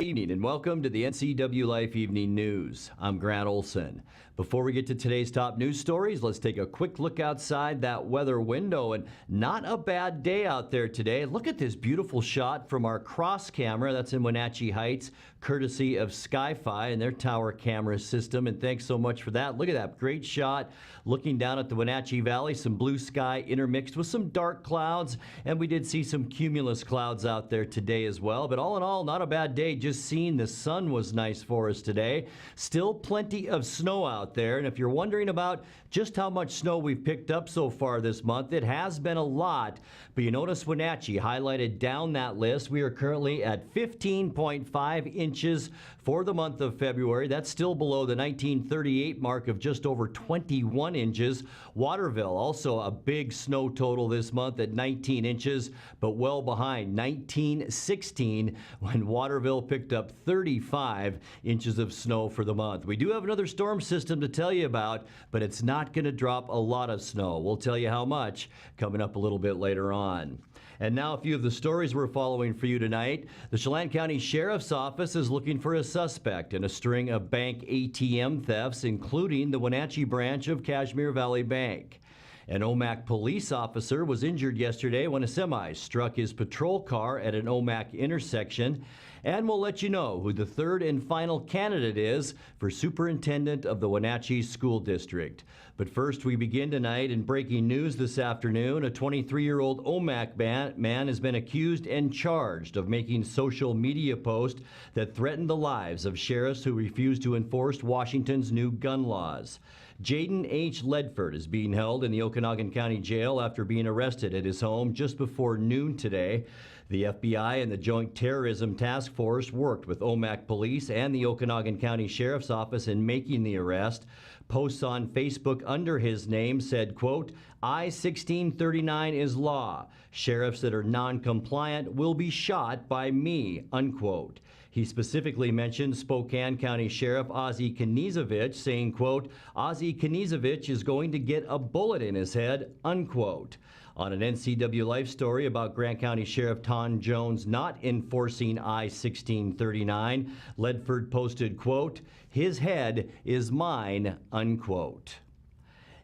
Evening and welcome to the NCWLIFE Evening News. I'm Grant Olson. Before we get to today's top news stories, let's take a quick look outside that weather window. And not a bad day out there today. Look at this beautiful shot from our cross camera. That's in Wenatchee Heights, courtesy of Sky-Fi and their tower camera system. And thanks so much for that. Look at that great shot looking down at the Wenatchee Valley. Some blue sky intermixed with some dark clouds. And we did see some cumulus clouds out there today as well. But all in all, not a bad day. Just seeing the sun was nice for us today. Still plenty of snow out there. And if you're wondering about just how much snow we've picked up so far this month, it has been a lot. But you notice Wenatchee highlighted down that list. We are currently at 15.5 inches for the month of February. That's still below the 1938 mark of just over 21 inches. Waterville, also a big snow total this month at 19 inches, but well behind 1916 when Waterville picked up 35 inches of snow for the month. We do have another storm system to tell you about, but it's not going to drop a lot of snow. We'll tell you how much coming up a little bit later on. And now a few of the stories we're following for you tonight. The Chelan County Sheriff's Office is looking for a suspect in a string of bank ATM thefts, including the Wenatchee branch of Kashmir Valley Bank. An OMAC police officer was injured yesterday when a semi struck his patrol car at an OMAC intersection. And we'll let you know who the third and final candidate is for superintendent of the Wenatchee School District. But first, we begin tonight in breaking news this afternoon. A 23-year-old OMAC man has been accused and charged of making social media posts that threatened the lives of sheriffs who refused to enforce Washington's new gun laws. Jaden H. Ledford is being held in the Okanagan County Jail after being arrested at his home just before noon today. The FBI and the Joint Terrorism Task Force worked with OMAC Police and the Okanagan County Sheriff's Office in making the arrest. Posts on Facebook under his name said, quote, I-1639 is law. Sheriffs that are non-compliant will be shot by me, unquote. He specifically mentioned Spokane County Sheriff Ozzie Knizovich, saying, quote, Ozzie Knizovich is going to get a bullet in his head, unquote. On an NCWLIFE story about Grant County Sheriff Ton Jones not enforcing I-1639, Ledford posted, quote, his head is mine, unquote.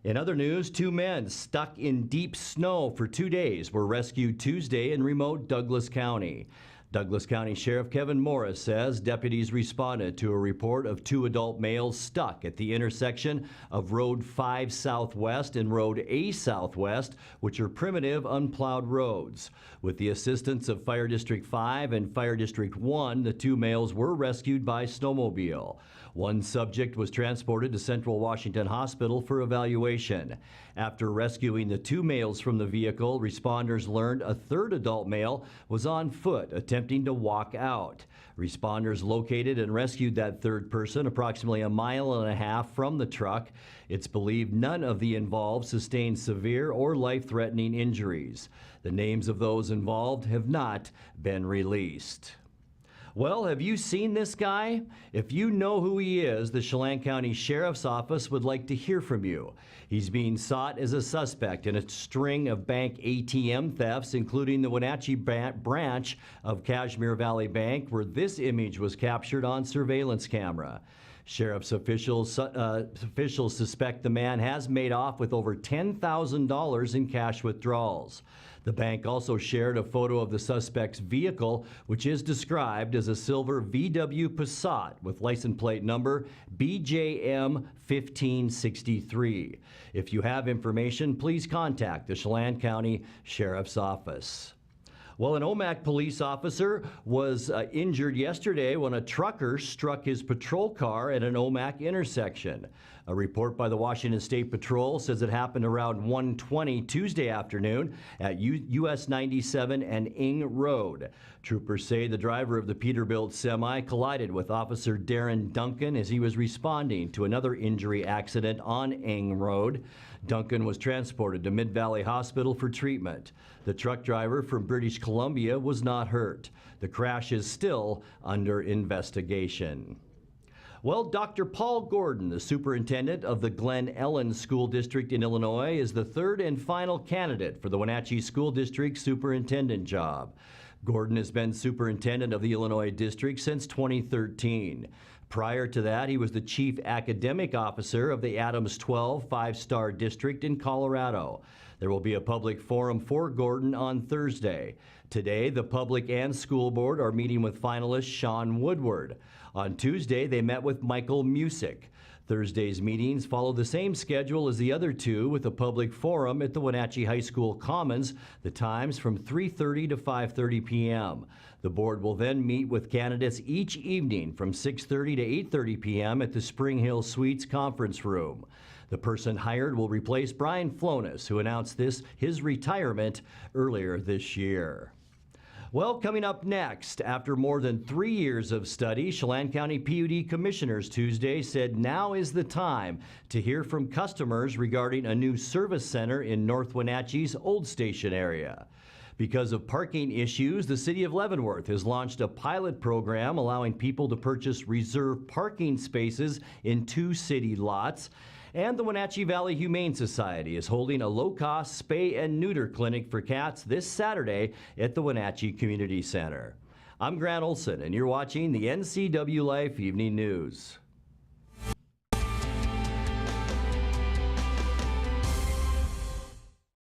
In other news, two men stuck in deep snow for 2 days were rescued Tuesday in remote Douglas County. Douglas County Sheriff Kevin Morris says deputies responded to a report of two adult males stuck at the intersection of Road 5 Southwest and Road A Southwest, which are primitive, unplowed roads. With the assistance of Fire District 5 and Fire District 1, the two males were rescued by snowmobile. One subject was transported to Central Washington Hospital for evaluation. After rescuing the two males from the vehicle, responders learned a third adult male was on foot attempting to walk out. Responders located and rescued that third person approximately a mile and a half from the truck. It's believed none of the involved sustained severe or life-threatening injuries. The names of those involved have not been released. Well, have you seen this guy? If you know who he is, the Chelan County Sheriff's Office would like to hear from you. He's being sought as a suspect in a string of bank ATM thefts, including the Wenatchee branch of Kashmir Valley Bank, where this image was captured on surveillance camera. Sheriff's officials suspect the man has made off with over $10,000 in cash withdrawals. The bank also shared a photo of the suspect's vehicle, which is described as a silver VW Passat with license plate number BJM 1563. If you have information, please contact the Chelan County Sheriff's Office. Well, an OMAC police officer was injured yesterday when a trucker struck his patrol car at an OMAC intersection. A report by the Washington State Patrol says it happened around 1:20 Tuesday afternoon at US 97 and Ing Road. Troopers say the driver of the Peterbilt semi collided with Officer Darren Duncan as he was responding to another injury accident on Ing Road. Duncan was transported to Mid-Valley Hospital for treatment. The truck driver from British Columbia was not hurt. The crash is still under investigation. Well, Dr. Paul Gordon, the superintendent of the Glen Ellen School District in Illinois, is the third and final candidate for the Wenatchee School District superintendent job. Gordon has been superintendent of the Illinois district since 2013. Prior to that, he was the chief academic officer of the Adams 12 five-star district in Colorado. There will be a public forum for Gordon on Thursday. Today, the public and school board are meeting with finalist Sean Woodward. On Tuesday, they met with Michael Musick. Thursday's meetings follow the same schedule as the other two, with a public forum at the Wenatchee High School Commons, the times from 3:30 to 5:30 p.m. The board will then meet with candidates each evening from 6:30 to 8:30 p.m. at the Spring Hill Suites conference room. The person hired will replace Brian Flonis, who announced his retirement earlier this year. Well, coming up next, after more than 3 years of study, Chelan County PUD commissioners Tuesday said now is the time to hear from customers regarding a new service center in North Wenatchee's Old Station area. Because of parking issues, the city of Leavenworth has launched a pilot program allowing people to purchase reserved parking spaces in 2 city lots. And the Wenatchee Valley Humane Society is holding a low-cost spay and neuter clinic for cats this Saturday at the Wenatchee Community Center. I'm Grant Olson, and you're watching the NCWLIFE Evening News.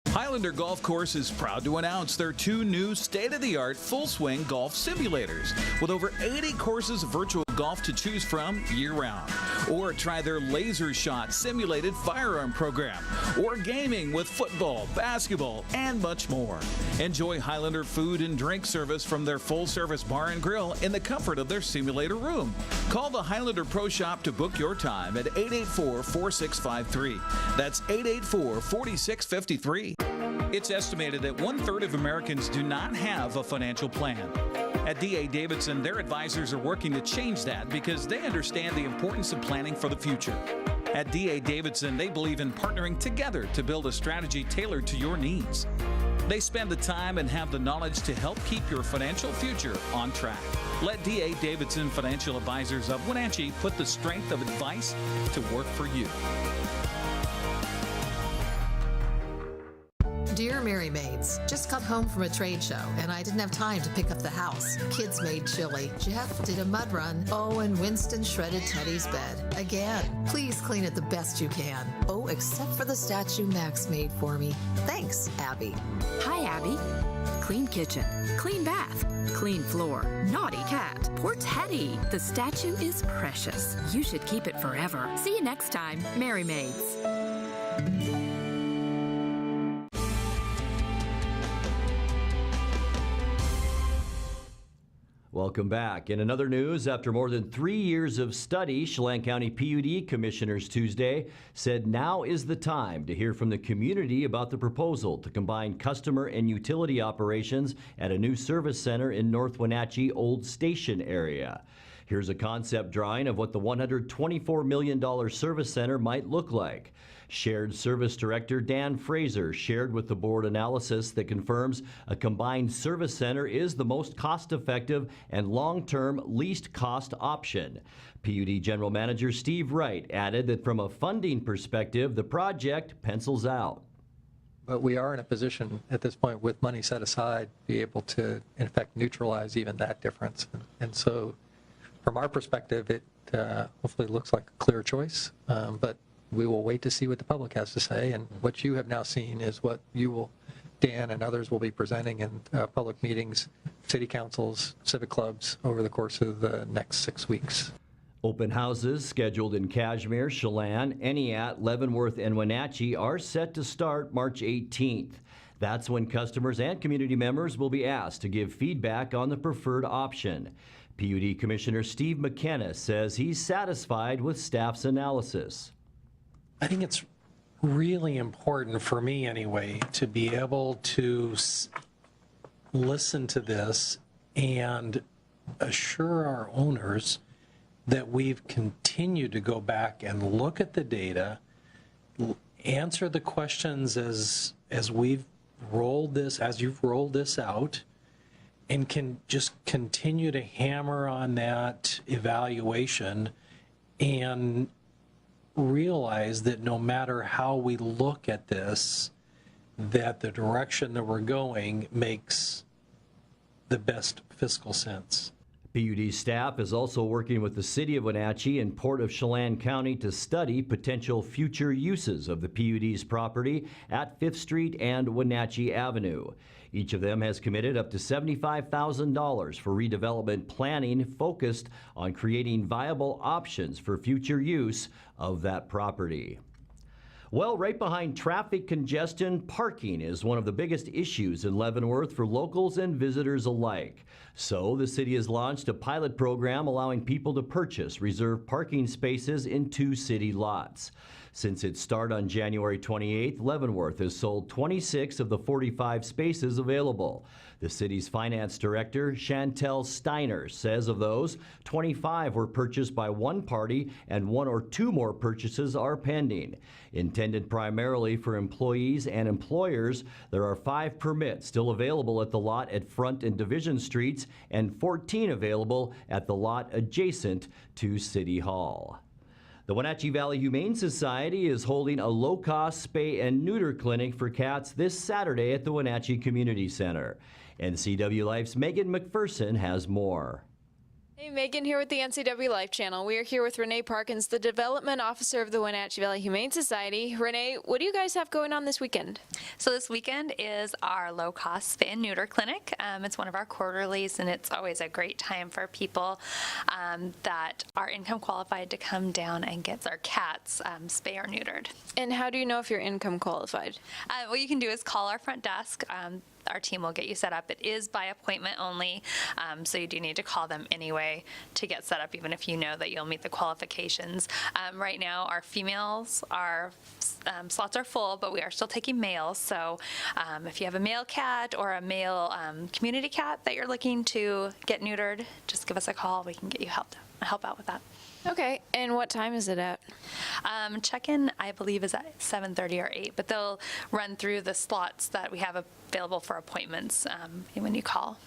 Highlander Golf Course is proud to announce their 2 new state-of-the-art full-swing golf simulators with over 80 courses of virtual golf to choose from year-round. Or try their laser shot simulated firearm program, or gaming with football, basketball, and much more. Enjoy Highlander food and drink service from their full-service bar and grill in the comfort of their simulator room. Call the Highlander Pro Shop to book your time at 884-4653. That's 884-4653. It's estimated that 1/3 of Americans do not have a financial plan. At D.A. Davidson, their advisors are working to change that because they understand the importance of planning for the future. At D.A. Davidson, they believe in partnering together to build a strategy tailored to your needs. They spend the time and have the knowledge to help keep your financial future on track. Let D.A. Davidson Financial Advisors of Wenatchee put the strength of advice to work for you. Dear Mary Maids, just got home from a trade show and I didn't have time to pick up the house. Kids made chili. Jeff did a mud run. Oh, and Winston shredded Teddy's bed. Again, please clean it the best you can. Oh, except for the statue Max made for me. Thanks, Abby. Hi, Abby. Clean kitchen, clean bath, clean floor, naughty cat. Poor Teddy. The statue is precious. You should keep it forever. See you next time, Mary Maids. Welcome back. In another news, after more than 3 years of study, Chelan County PUD commissioners Tuesday said now is the time to hear from the community about the proposal to combine customer and utility operations at a new service center in North Wenatchee Old Station area. Here's a concept drawing of what the $124 million service center might look like. Shared Service Director Dan Fraser shared with the board analysis that confirms a combined service center is the most cost-effective and long-term least cost option. PUD General Manager Steve Wright added that from a funding perspective, the project pencils out. But we are in a position at this point with money set aside to be able to, in effect, neutralize even that difference. And so from our perspective, it hopefully looks like a clear choice, but we will wait to see what the public has to say. And what you have now seen is what you will, Dan and others will be presenting in public meetings, city councils, civic clubs over the course of the next 6 weeks. Open houses scheduled in Cashmere, Chelan, Eniat, Leavenworth, and Wenatchee are set to start March 18th. That's when customers and community members will be asked to give feedback on the preferred option. PUD Commissioner Steve McKenna says he's satisfied with staff's analysis. I think it's really important for me anyway to be able to listen to this and assure our owners that we've continued to go back and look at the data, answer the questions as we've rolled this, as you've rolled this out, and can just continue to hammer on that evaluation and realize that no matter how we look at this, that the direction that we're going makes the best fiscal sense. PUD staff is also working with the City of Wenatchee and Port of Chelan County to study potential future uses of the PUD's property at 5th Street and Wenatchee Avenue. Each of them has committed up to $75,000 for redevelopment planning focused on creating viable options for future use of that property. Well, right behind traffic congestion, parking is one of the biggest issues in Leavenworth for locals and visitors alike. So the city has launched a pilot program allowing people to purchase reserved parking spaces in 2 city lots. Since its start on January 28th, Leavenworth has sold 26 of the 45 spaces available. The city's finance director, Chantel Steiner, says of those, 25 were purchased by one party and 1 or 2 more purchases are pending. Intended primarily for employees and employers, there are 5 permits still available at the lot at Front and Division Streets and 14 available at the lot adjacent to City Hall. The Wenatchee Valley Humane Society is holding a low-cost spay and neuter clinic for cats this Saturday at the Wenatchee Community Center. NCWLIFE's Megan McPherson has more. Hey, Megan here with the NCWLIFE channel. We are here with Renee Parkins, the Development Officer of the Wenatchee Valley Humane Society. Renee, what do you guys have going on this weekend? So this weekend is our low-cost spay and neuter clinic. It's one of our quarterlies, and it's always a great time for people that are income qualified to come down and get their cats spay or neutered. And how do you know if you're income qualified? What you can do is call our front desk. Our team will get you set up. It is by appointment only, so you do need to call them anyway to get set up, even if you know that you'll meet the qualifications. Right now, our females, our slots are full, but we are still taking males. So if you have a male cat or a male community cat that you're looking to get neutered, just give us a call. We can get you help out with that. Okay, and what time is it at? Check-in, I believe, is at 7:30 or 8, but they'll run through the slots that we have available for appointments when you call.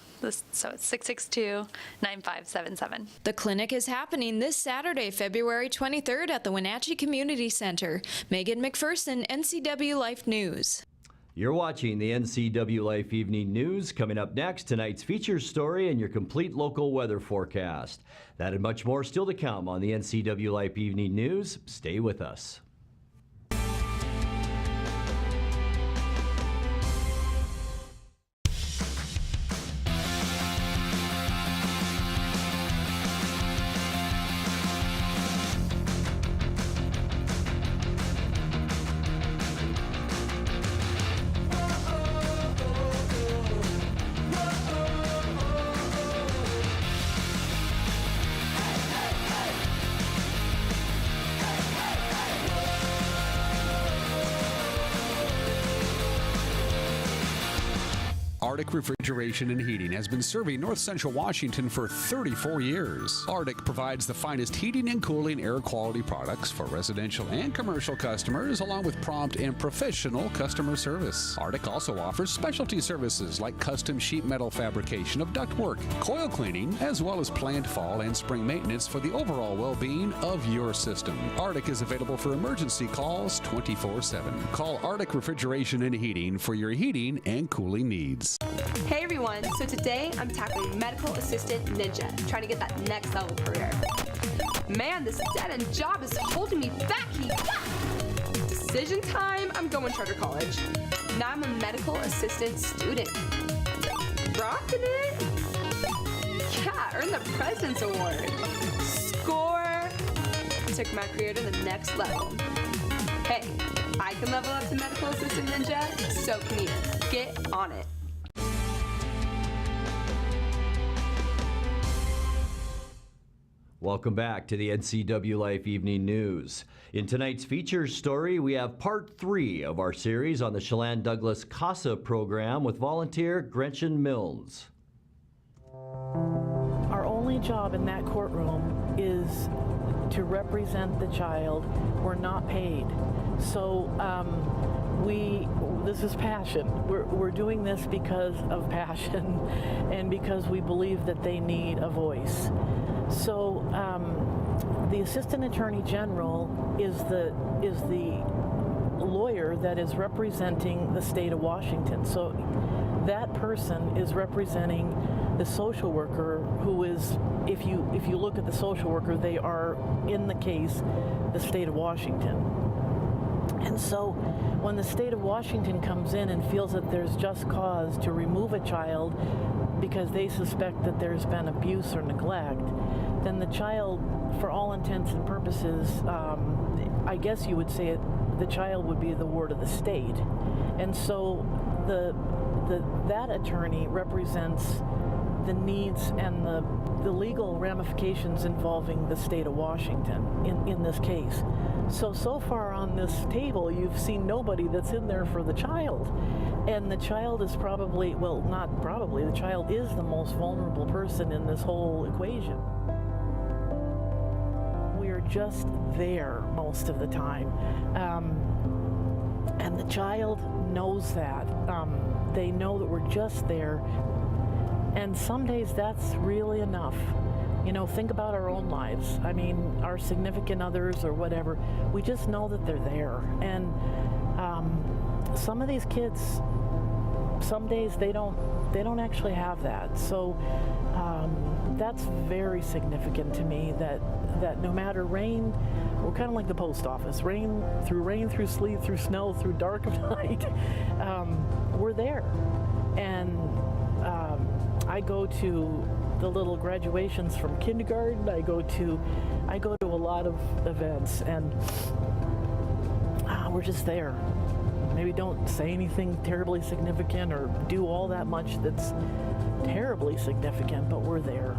So it's 662-9577. The clinic is happening this Saturday, February 23rd at the Wenatchee Community Center. Megan McPherson, NCWLIFE News. You're watching the NCWLIFE Evening News. Coming up next, tonight's feature story and your complete local weather forecast. That and much more still to come on the NCWLIFE Evening News. Stay with us. Arctic Refrigeration and Heating has been serving North Central Washington for 34 years. Arctic provides the finest heating and cooling air quality products for residential and commercial customers, along with prompt and professional customer service. Arctic also offers specialty services like custom sheet metal fabrication of ductwork, coil cleaning, as well as planned fall and spring maintenance for the overall well-being of your system. Arctic is available for emergency calls 24/7. Call Arctic Refrigeration and Heating for your heating and cooling needs. Hey everyone, so today I'm tackling Medical Assistant Ninja, trying to get that next level career. Man, this dead-end job is holding me back. Decision time, I'm going charter college. Now I'm a medical assistant student. Rocking it? Yeah, earned the President's Award. Score! Took my career to the next level. Hey, I can level up to Medical Assistant Ninja, so can you. Get on it. Welcome back to the NCWLIFE Evening News. In tonight's feature story, we have part 3 of our series on the Chelan Douglas CASA program with volunteer Gretchen Milnes. Our only job in that courtroom is to represent the child. We're not paid. So this is passion. We're doing this because of passion and because we believe that they need a voice. So the Assistant Attorney General is the lawyer that is representing the state of Washington. So that person is representing the social worker, who is, if you look at the social worker, they are, in the case, the state of Washington. And so when the state of Washington comes in and feels that there's just cause to remove a child because they suspect that there's been abuse or neglect, then the child, for all intents and purposes, I guess you would say the child would be the ward of the state. And so that attorney represents the needs and the legal ramifications involving the state of Washington in this case. So far on this table, you've seen nobody that's in there for the child. And the child is probably, well, not probably, the child is the most vulnerable person in this whole equation. We are just there most of the time. And the child knows that. They know that we're just there. And some days that's really enough. You know, think about our own lives. I mean, our significant others or whatever. We just know that they're there. And some of these kids, some days they don't actually have that. So that's very significant to me, that no matter rain, we're kind of like the post office. Rain, through sleet, through snow, through dark of night, we're there. And I go to the little graduations from kindergarten. I go to a lot of events, and we're just there. Maybe don't say anything terribly significant or do all that much that's terribly significant, but we're there.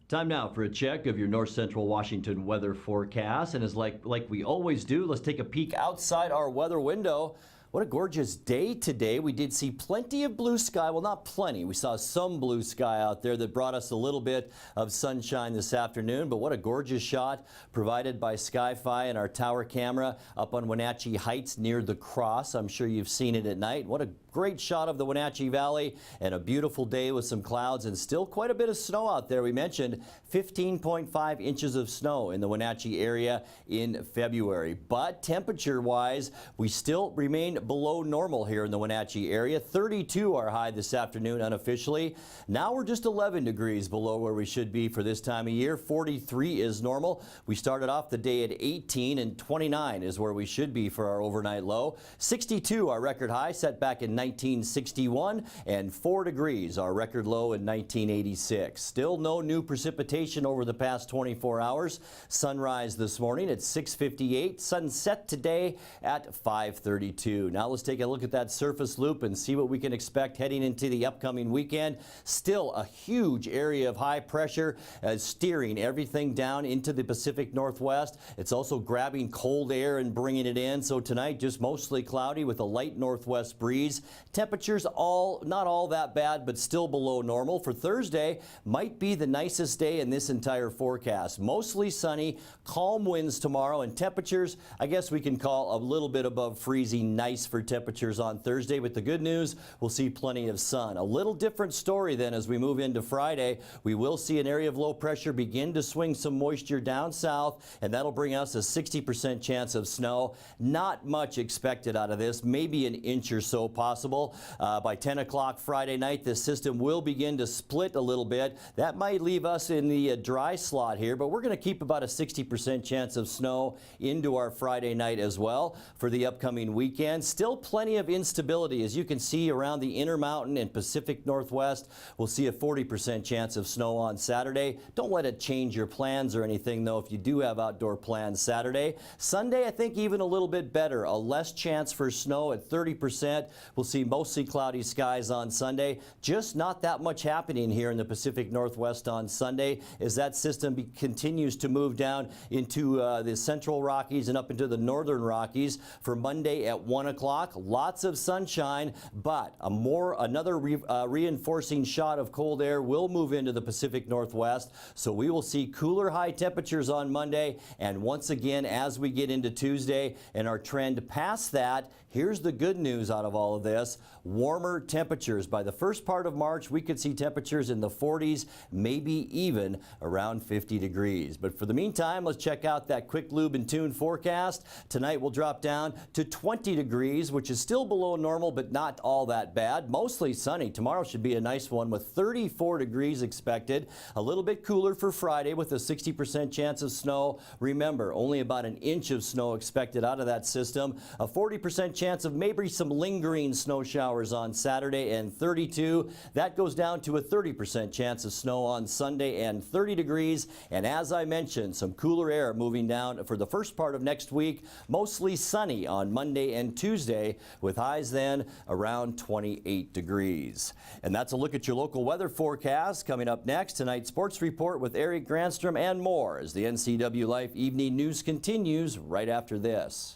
Time now for a check of your north central Washington weather forecast. And as like we always do, let's take a peek outside our weather window. What a gorgeous day today. We did see plenty of blue sky. Well, not plenty. We saw some blue sky out there that brought us a little bit of sunshine this afternoon. But what a gorgeous shot provided by Sky-Fi and our tower camera up on Wenatchee Heights near the cross. I'm sure you've seen it at night. What a great shot of the Wenatchee Valley, and a beautiful day with some clouds and still quite a bit of snow out there. We mentioned 15.5 inches of snow in the Wenatchee area in February. But temperature-wise, we still remain below normal here in the Wenatchee area. 32 our high this afternoon unofficially. Now we're just 11 degrees below where we should be for this time of year. 43 is normal. We started off the day at 18, and 29 is where we should be for our overnight low. 62 our record high, set back in 1961, and 4 degrees our record low in 1986. Still no new precipitation over the past 24 hours. Sunrise this morning at 6:58. Sunset today at 5:32. Now let's take a look at that surface loop and see what we can expect heading into the upcoming weekend. Still a huge area of high pressure steering everything down into the Pacific Northwest. It's also grabbing cold air and bringing it in. So tonight just mostly cloudy with a light northwest breeze. Temperatures not all that bad, but still below normal. For Thursday, might be the nicest day in this entire forecast. Mostly sunny, calm winds tomorrow, and temperatures, I guess we can call a little bit above freezing. Nice for temperatures on Thursday. But the good news, we'll see plenty of sun. A little different story then as we move into Friday. We will see an area of low pressure begin to swing some moisture down south, and that'll bring us a 60% chance of snow. Not much expected out of this, maybe an inch or so possible. By 10 o'clock Friday night, this system will begin to split a little bit. That might leave us in the dry slot here, but we're going to keep about a 60% chance of snow into our Friday night as well for the upcoming weekend. Still plenty of instability. As you can see around the Intermountain and Pacific Northwest, we'll see a 40% chance of snow on Saturday. Don't let it change your plans or anything, though, if you do have outdoor plans Saturday. Sunday, I think even a little bit better. A less chance for snow at 30%. We'll see mostly cloudy skies on Sunday. Just not that much happening here in the Pacific Northwest on Sunday as that system continues to move down into the central Rockies and up into the northern Rockies. For Monday at 1 o'clock. o'clock, lots of sunshine, but another reinforcing shot of cold air will move into the Pacific Northwest. So we will see cooler high temperatures on Monday. And once again, as we get into Tuesday and our trend past that, here's the good news out of all of this. Warmer temperatures. By the first part of March, we could see temperatures in the 40s, maybe even around 50 degrees. But for the meantime, let's check out that quick lube and tune forecast. Tonight we'll drop down to 20 degrees, which is still below normal, but not all that bad. Mostly sunny. Tomorrow should be a nice one with 34 degrees expected. A little bit cooler for Friday with a 60% chance of snow. Remember, only about an inch of snow expected out of that system. A 40% chance of maybe some lingering snow showers on Saturday, and 32. That goes down to a 30% chance of snow on Sunday and 30 degrees. And as I mentioned, some cooler air moving down for the first part of next week. Mostly sunny on Monday and Tuesday with highs then around 28 degrees. And that's a look at your local weather forecast. Coming up next, tonight's sports report with Eric Granstrom and more as the NCWLIFE Evening News continues right after this.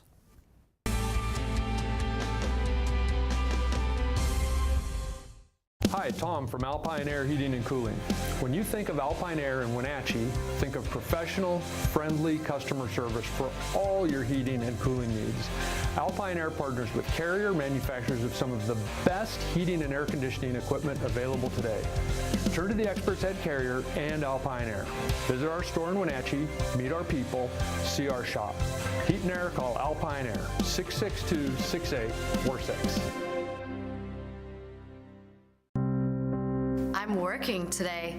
Hi, Tom from Alpine Air Heating and Cooling. When you think of Alpine Air in Wenatchee, think of professional, friendly customer service for all your heating and cooling needs. Alpine Air partners with Carrier, manufacturers of some of the best heating and air conditioning equipment available today. Turn to the experts at Carrier and Alpine Air. Visit our store in Wenatchee, meet our people, see our shop. Heat and air, call Alpine Air, 662-6846. I'm working today.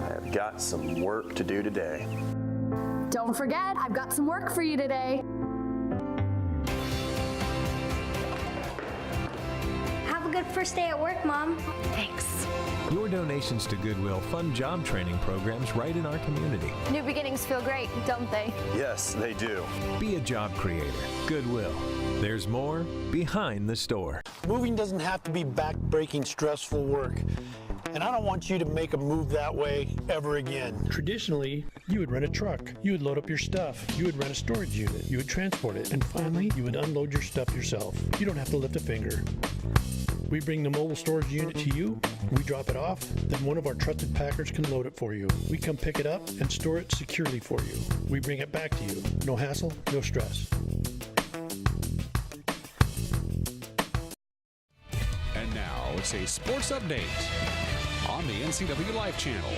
I've got some work to do today. Don't forget, I've got some work for you today. Have a good first day at work, Mom. Thanks. Your donations to Goodwill fund job training programs right in our community. New beginnings feel great, don't they? Yes, they do. Be a job creator. Goodwill. There's more behind the store. Moving doesn't have to be back-breaking, stressful work. And I don't want you to make a move that way ever again. Traditionally, you would rent a truck. You would load up your stuff. You would rent a storage unit. You would transport it. And finally, you would unload your stuff yourself. You don't have to lift a finger. We bring the mobile storage unit to you, we drop it off, then one of our trusted packers can load it for you. We come pick it up and store it securely for you. We bring it back to you. No hassle, no stress. And now it's a sports update on the NCWLIFE channel.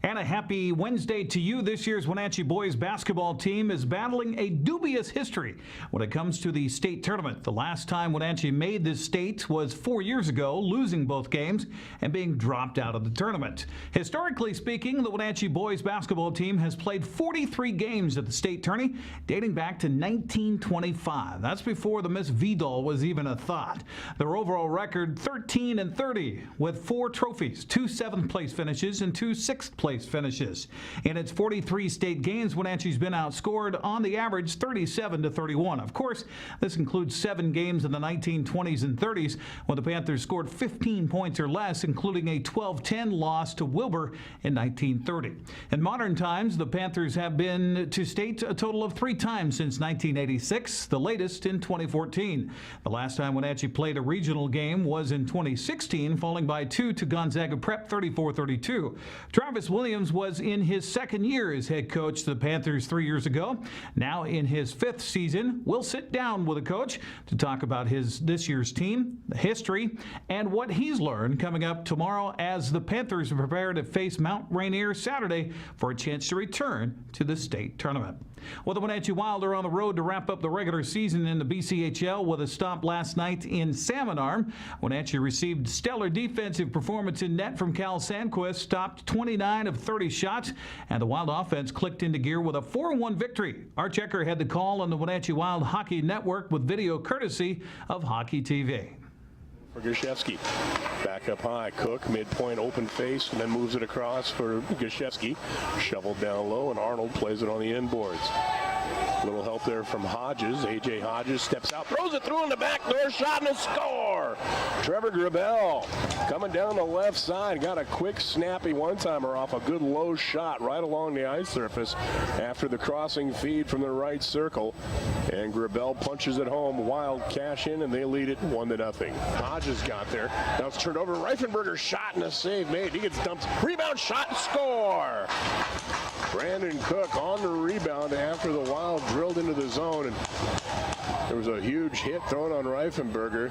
And a happy Wednesday to you. This year's Wenatchee boys basketball team is battling a dubious history when it comes to the state tournament. The last time Wenatchee made this state was 4 years ago, losing both games and being dropped out of the tournament. Historically speaking, the Wenatchee boys basketball team has played 43 games at the state tourney, dating back to 1925. That's before the Miss V-Doll was even a thought. Their overall record, 13-30, with 4 trophies, 2 7th-place finishes and 2 6th-place finishes. In its 43 state games, Wenatchee's been outscored on the average 37-31. Of course, this includes 7 games in the 1920s and 30s when the Panthers scored 15 points or less, including a 12-10 loss to Wilbur in 1930. In modern times, the Panthers have been to state a total of 3 times since 1986, the latest in 2014. The last time Wenatchee played a regional game was in 2016, falling by 2 to Gonzaga Prep 34-32. Travis Williams was in his 2nd year as head coach to the Panthers 3 years ago. Now in his 5th season, we'll sit down with a coach to talk about this year's team, the history, and what he's learned coming up tomorrow as the Panthers prepare to face Mount Rainier Saturday for a chance to return to the state tournament. Well, the Wenatchee Wild are on the road to wrap up the regular season in the BCHL with a stop last night in Salmon Arm. Wenatchee received stellar defensive performance in net from Cal Sandquist, stopped 29 of 30 shots, and the Wild offense clicked into gear with a 4-1 victory. Art Checker had the call on the Wenatchee Wild Hockey Network with video courtesy of Hockey TV. For Gashevsky, back up high, Cook, midpoint, open face, and then moves it across for Gashevsky. Shoveled down low, and Arnold plays it on the inboards. Little help there from Hodges. A.J. Hodges steps out, throws it through in the back door, shot and a score. Trevor Grabel coming down the left side, got a quick, snappy one-timer off a good low shot right along the ice surface after the crossing feed from the right circle. And Grabel punches it home. Wild cash in, and they lead it 1-0. Hodges got there. Now it's turned over. Reifenberger shot and a save made. He gets dumped. Rebound shot and score. Brandon Cook on the rebound after the Wild drilled into the zone, and there was a huge hit thrown on Reifenberger.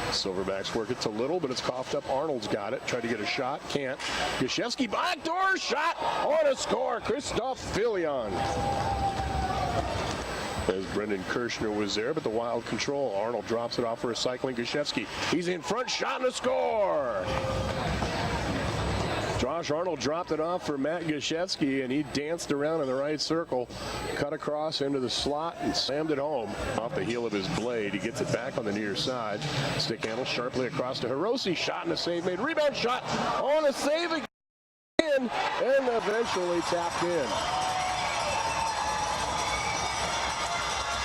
Silverbacks work it to Little, but it's coughed up. Arnold's got it. Tried to get a shot. Can't. Gosiewski backdoor shot on a score. Christoph Filion. As Brendan Kirshner was there, but the Wild control. Arnold drops it off for a cycling Gosiewski. He's in front. Shot and a score. Josh Arnold dropped it off for Matt Gosiewski, and he danced around in the right circle, cut across into the slot, and slammed it home off the heel of his blade. He gets it back on the near side. Stick handle sharply across to Hirose. Shot and a save made. Rebound shot on a save again, and eventually tapped in.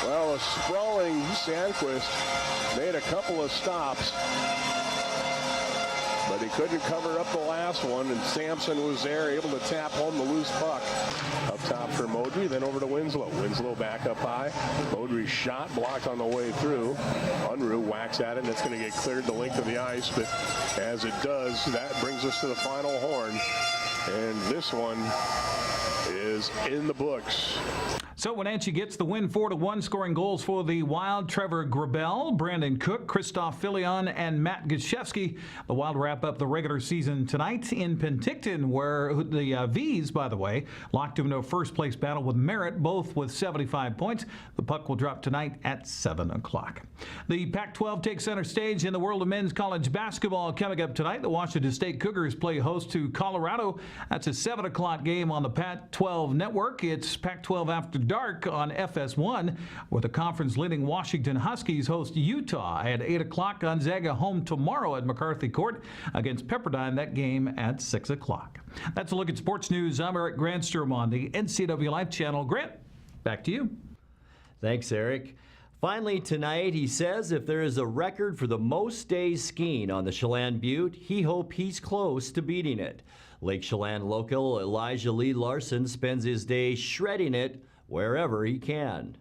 Well, a sprawling Sandquist made a couple of stops, but he couldn't cover up the last one, and Sampson was there, able to tap home the loose puck. Up top for Modry, then over to Winslow. Winslow back up high. Modry's shot blocked on the way through. Unruh whacks at it, and it's going to get cleared the length of the ice, but as it does, that brings us to the final horn, and this one is in the books. So Wenatchee gets the win 4-1, scoring goals for the Wild. Trevor Grabel, Brandon Cook, Christoph Filion, and Matt Gosiewski. The Wild wrap up the regular season tonight in Penticton, where the V's, by the way, locked into a first-place battle with Merritt, both with 75 points. The puck will drop tonight at 7 o'clock. The Pac-12 takes center stage in the world of men's college basketball. Coming up tonight, the Washington State Cougars play host to Colorado. That's a 7 o'clock game on the Pac-12 network. It's Pac-12 After Dark on FS1, where the conference-leading Washington Huskies host Utah at 8 o'clock. Gonzaga home tomorrow at McCarthy Court against Pepperdine. That game at 6 o'clock. That's a look at sports news. I'm Eric Granstrom on the NCWLIFE channel. Grant, back to you. Thanks, Eric. Finally tonight, he says if there is a record for the most days skiing on the Chelan Butte, he hopes he's close to beating it. Lake Chelan local Elijah Lee Larson spends his day shredding it wherever he can.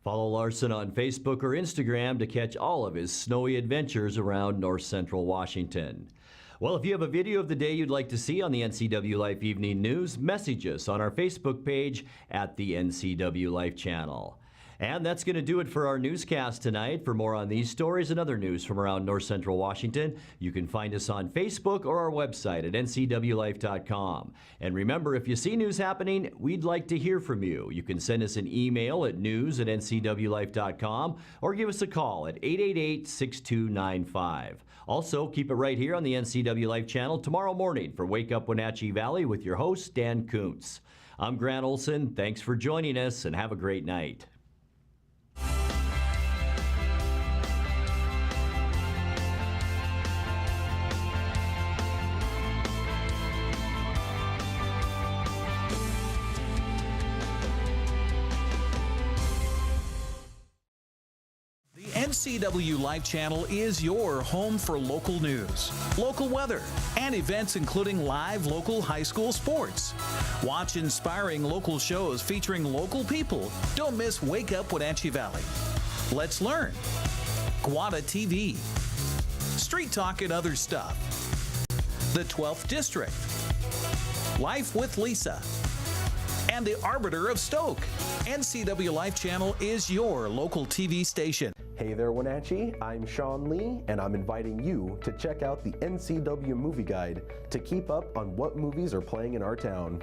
Follow Larson on Facebook or Instagram to catch all of his snowy adventures around north central Washington. Well, if you have a video of the day you'd like to see on the NCWLIFE Evening News, message us on our Facebook page at the NCWLIFE channel. And that's going to do it for our newscast tonight. For more on these stories and other news from around north central Washington, you can find us on Facebook or our website at ncwlife.com. And remember, if you see news happening, we'd like to hear from you. You can send us an email at news@ncwlife.com or give us a call at 888-6295. Also, keep it right here on the NCWLIFE channel tomorrow morning for Wake Up Wenatchee Valley with your host, Dan Kuntz. I'm Grant Olson. Thanks for joining us and have a great night. NCW Life Channel is your home for local news, local weather, and events including live local high school sports. Watch inspiring local shows featuring local people. Don't miss Wake Up Wenatchee Valley. Let's learn. Guada TV. Street Talk and other stuff. The 12th District. Life with Lisa. And the Arbiter of Stoke. NCW Life Channel is your local TV station. Hey there, Wenatchee. I'm Sean Lee, and I'm inviting you to check out the NCW Movie Guide to keep up on what movies are playing in our town.